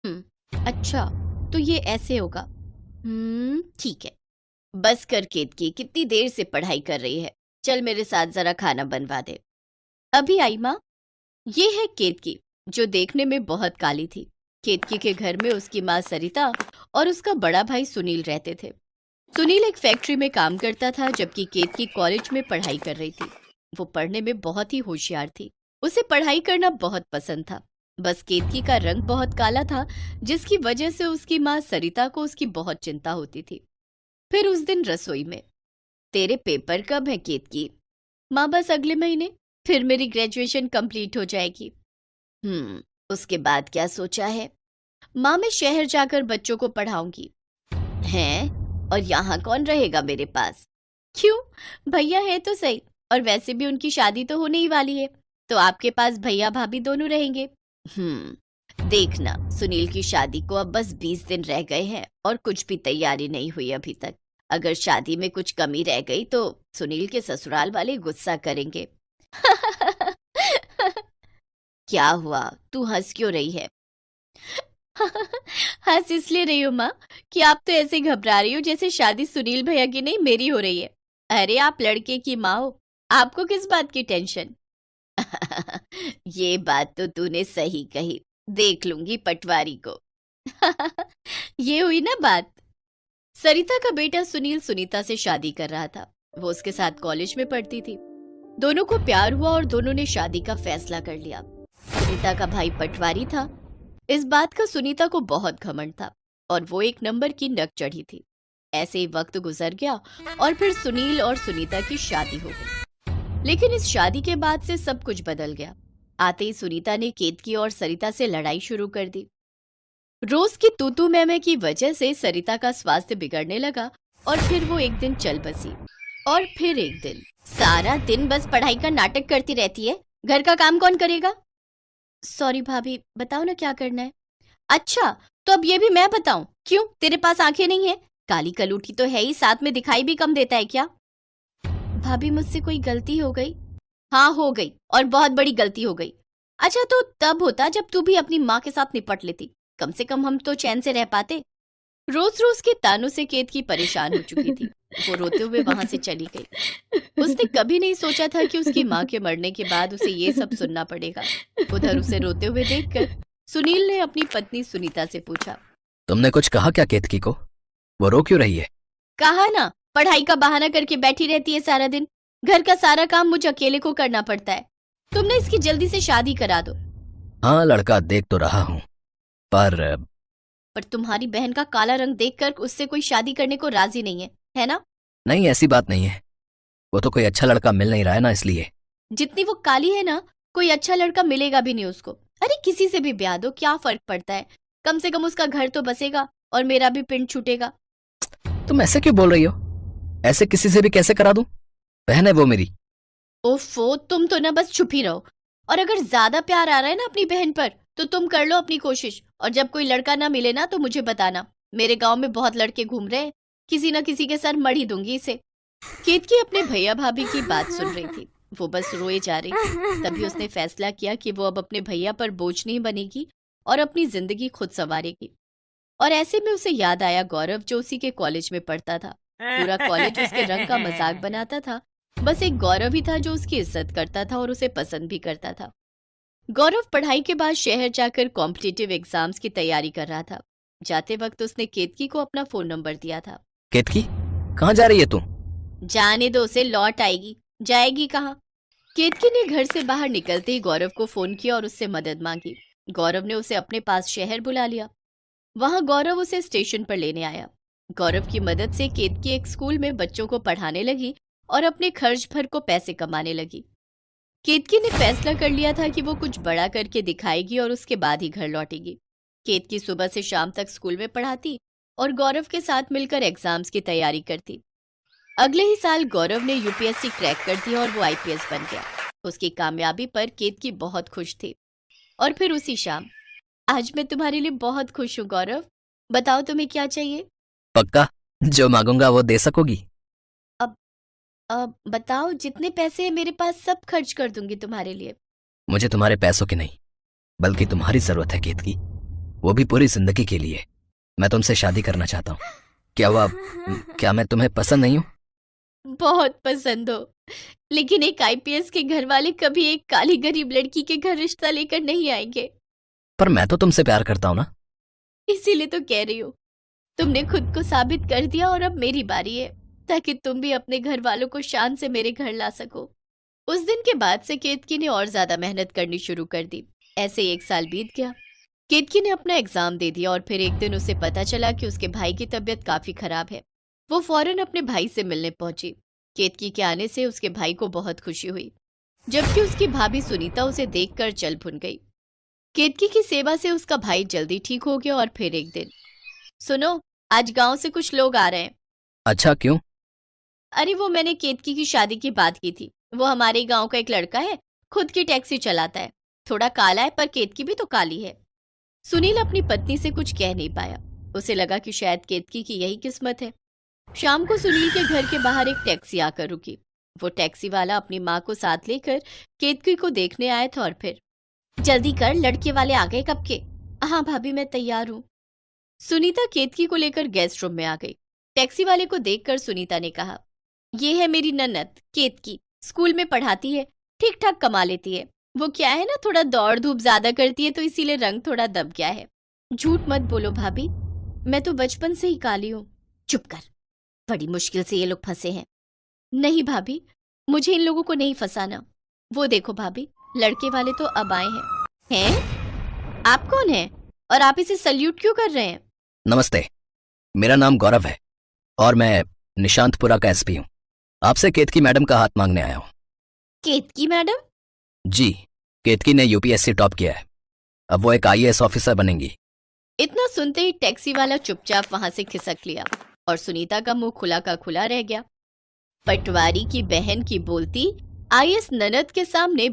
अच्छा, तो ये ऐसे होगा। ठीक है। बस कर केतकी, कितनी देर से पढ़ाई कर रही है। चल मेरे साथ जरा खाना बनवा दे। अभी आई माँ। ये है केतकी, जो देखने में बहुत काली थी। केतकी के घर में उसकी माँ सरिता और उसका बड़ा भाई सुनील रहते थे। सुनील एक फैक्ट्री में काम करता था, जबकि केतकी कॉलेज में पढ़ाई कर रही थी। वो पढ़ने में बहुत ही होशियार थी। उसे पढ़ाई करना बहुत पसंद था। बस केतकी का रंग बहुत काला था, जिसकी वजह से उसकी माँ सरिता को उसकी बहुत चिंता होती थी। फिर उस दिन रसोई में, तेरे पेपर कब है केतकी? माँ, बस अगले महीने, फिर मेरी ग्रेजुएशन कंप्लीट हो जाएगी। उसके बाद क्या सोचा है? माँ, मैं शहर जाकर बच्चों को पढ़ाऊंगी। हैं? और यहाँ कौन रहेगा मेरे पास? क्यों? भैया है तो सही, और वैसे भी उनकी शादी तो होने ही वाली है, तो आपके पास भैया भाभी दोनों रहेंगे। देखना, सुनील की शादी को अब बस 20 दिन रह गए हैं और कुछ भी तैयारी नहीं हुई अभी तक। अगर शादी में कुछ कमी रह गई तो सुनील के ससुराल वाले गुस्सा करेंगे। क्या हुआ? तू हंस क्यों रही है? हंस इसलिए रही हूँ माँ कि आप तो ऐसे घबरा रही हो जैसे शादी सुनील भैया की नहीं मेरी हो रही है। अरे आप लड़के की माँ हो, आपको किस बात की टेंशन? ये बात तो तूने सही कही। देख लूंगी पटवारी को। ये हुई ना बात। सरिता का बेटा सुनील सुनीता से शादी कर रहा था। वो उसके साथ कॉलेज में पढ़ती थी। दोनों को प्यार हुआ और दोनों ने शादी का फैसला कर लिया। सुनीता का भाई पटवारी था। इस बात का सुनीता को बहुत घमंड था और वो एक नंबर की नक चढ़ी थी। ऐसे ही वक्त गुजर गया और फिर सुनील और सुनीता की शादी हो गई। लेकिन इस शादी के बाद से सब कुछ बदल गया। आते ही सुनीता ने केतकी और सरिता से लड़ाई शुरू कर दी। रोज की तूतू मैमे की वजह से सरिता का स्वास्थ्य बिगड़ने लगा और फिर वो एक दिन चल बसी। और फिर एक दिन, सारा दिन बस पढ़ाई का नाटक करती रहती है, घर का काम कौन करेगा? सॉरी भाभी, बताओ ना क्या करना है। अच्छा, तो अब ये भी मैं बताऊं? क्यों, तेरे पास आंखें नहीं है? काली कलूठी तो है ही, साथ में दिखाई भी कम देता है क्या? भाभी, मुझसे कोई गलती हो गई? हाँ, हो गई, और बहुत बड़ी गलती हो गई। अच्छा, तो तब होता जब तू भी अपनी माँ के साथ निपट लेती। कम से कम हम तो चैन से रह पाते। रोज रोज के तानों से केतकी परेशान हो चुकी थी। वो रोते हुए वहां से चली गई। उसने कभी नहीं सोचा था कि उसकी माँ के मरने के बाद उसे ये सब सुनना पड़ेगा। उधर उसे रोते हुए देखकर सुनील ने अपनी पत्नी सुनीता से पूछा, तुमने कुछ कहा क्या केतकी को? वो रो क्यों रही है? कहा ना, पढ़ाई का बहाना करके बैठी रहती है सारा दिन। घर का सारा काम मुझे अकेले को करना पड़ता है। तुमने इसकी जल्दी से शादी करा दो। हाँ, लड़का देख तो रहा हूँ, पर तुम्हारी बहन का काला रंग देखकर उससे कोई शादी करने को राजी नहीं है ना? नहीं, ऐसी बात नहीं है। वो तो कोई अच्छा लड़का मिल नहीं रहा है ना, इसलिए। जितनी वो काली है ना, कोई अच्छा लड़का मिलेगा भी नहीं उसको। अरे किसी से भी ब्याह दो, क्या फर्क पड़ता है? कम से कम उसका घर तो बसेगा और मेरा भी पिंड छूटेगा। तुम ऐसे क्यों बोल रही हो? ऐसे किसी से भी कैसे करा दूं? बहन है वो मेरी। ओफो, तुम तो ना बस चुप ही रहो। और अगर ज्यादा प्यार आ रहा है ना अपनी बहन पर, तो तुम कर लो अपनी कोशिश, और जब कोई लड़का ना मिले ना तो मुझे बताना। मेरे गांव में बहुत लड़के घूम रहे हैं, किसी न किसी के सर मढ़ी दूंगी इसे। केतकी अपने भैया भाभी की बात सुन रही थी। वो बस रोए जा रही थी। तभी उसने फैसला किया कि वो अब अपने भैया पर बोझ नहीं बनेगी और अपनी जिंदगी खुद संवारेगी। और ऐसे में उसे याद आया गौरव, जो उसी के कॉलेज में पढ़ता था। पूरा कॉलेज उसके रंग का मजाक बनाता था। बस एक गौरव ही था जो उसकी इज्जत करता था और उसे पसंद भी करता था। गौरव पढ़ाई के बाद शहर जाकर कॉम्पिटिटिव एग्जाम्स की तैयारी कर रहा था। जाते वक्त उसने केतकी को अपना फोन नंबर दिया था। केतकी, कहाँ जा रही है तू? जाने दो उसे, लौट आएगी। जाएगी कहाँ? केतकी ने घर से बाहर निकलते ही गौरव को फोन किया और उससे मदद मांगी। गौरव ने उसे अपने पास शहर बुला लिया। वहां गौरव उसे स्टेशन पर लेने आया। गौरव की मदद से केतकी एक स्कूल में बच्चों को पढ़ाने लगी और अपने खर्च भर को पैसे कमाने लगी। केतकी ने फैसला कर लिया था कि वो कुछ बड़ा करके दिखाएगी और उसके बाद ही घर लौटेगी। केतकी सुबह से शाम तक स्कूल में पढ़ाती और गौरव के साथ मिलकर एग्जाम्स की तैयारी करती। अगले ही साल गौरव ने यूपीएससी क्रैक कर दिया और वो आईपीएस बन गया। उसकी कामयाबी पर केतकी बहुत खुश थी। और फिर उसी शाम, आज मैं तुम्हारे लिए बहुत खुश हूँ गौरव। बताओ तुम्हें क्या चाहिए? पक्का? जो मांगूंगा वो दे सकोगी? अब बताओ, जितने पैसे हैं मेरे पास सब खर्च कर दूंगी तुम्हारे लिए। मुझे तुम्हारे पैसों की नहीं, बल्कि तुम्हारी जरूरत है केतकी। वो भी पूरी जिंदगी के लिए। मैं तुमसे शादी करना चाहता हूँ। क्या मैं तुम्हें पसंद नहीं हूँ? बहुत पसंद हो, लेकिन एक आईपीएस के घर वाले कभी एक काली गरीब लड़की के घर रिश्ता लेकर नहीं आएंगे। पर मैं तो तुमसे प्यार करता हूँ ना। इसीलिए तो कह रही हूँ, तुमने खुद को साबित कर दिया और अब मेरी बारी है, ताकि तुम भी अपने घर वालों को शान से मेरे घर ला सको। उस दिन के बाद से केतकी ने और ज्यादा मेहनत करनी शुरू कर दी। ऐसे 1 साल बीत गया। केतकी ने अपना एग्जाम दे दिया और फिर एक दिन उसे पता चला कि उसके भाई की तबीयत काफी खराब है। वो फौरन अपने भाई से मिलने पहुंची। केतकी के आने से उसके भाई को बहुत खुशी हुई, जबकि उसकी भाभी सुनीता उसे देखकर चल भुन गई। केतकी की सेवा से उसका भाई जल्दी ठीक हो गया। और फिर एक दिन, सुनो, आज गांव से कुछ लोग आ रहे हैं। अच्छा, क्यों? अरे वो मैंने केतकी की शादी की बात की थी। वो हमारे गांव का एक लड़का है, खुद की टैक्सी चलाता है। थोड़ा काला है, पर केतकी भी तो काली है। सुनील अपनी पत्नी से कुछ कह नहीं पाया। उसे लगा कि शायद केतकी की यही किस्मत है। शाम को सुनील के घर के बाहर एक टैक्सी आकर रुकी। वो टैक्सी वाला अपनी माँ को साथ लेकर केतकी को देखने आया था। और फिर, जल्दी कर, लड़के वाले आ गए कब के। हाँ भाभी, मैं तैयार हूँ। सुनीता केतकी को लेकर गेस्ट रूम में आ गई। टैक्सी वाले को देखकर सुनीता ने कहा, ये है मेरी ननद केतकी, स्कूल में पढ़ाती है, ठीक ठाक कमा लेती है। वो क्या है ना, थोड़ा दौड़ धूप ज्यादा करती है, तो इसीलिए रंग थोड़ा दब गया है। झूठ मत बोलो भाभी, मैं तो बचपन से ही काली हूँ। चुप कर, बड़ी मुश्किल से ये लोग फंसे हैं। नहीं भाभी, मुझे इन लोगों को नहीं फंसाना। वो देखो भाभी, लड़के वाले तो अब आए हैं। हैं? आप कौन हैं और आप इसे सल्यूट क्यों कर रहे हैं? नमस्ते, मेरा नाम गौरव है और मैं निशांतपुरा का एसपी हूँ। आपसे केतकी मैडम का हाथ मांगने आया हूँ। केतकी मैडम? जी, केतकी ने यूपीएससी टॉप किया है। अब वो एक आईएएस ऑफिसर बनेंगी। इतना सुनते ही टैक्सी वाला चुपचाप वहां से खिसक लिया और सुनीता का मुंह खुला का खुला रह गया। पटवारी की बहन की बोलती आईएएस ननद के सामने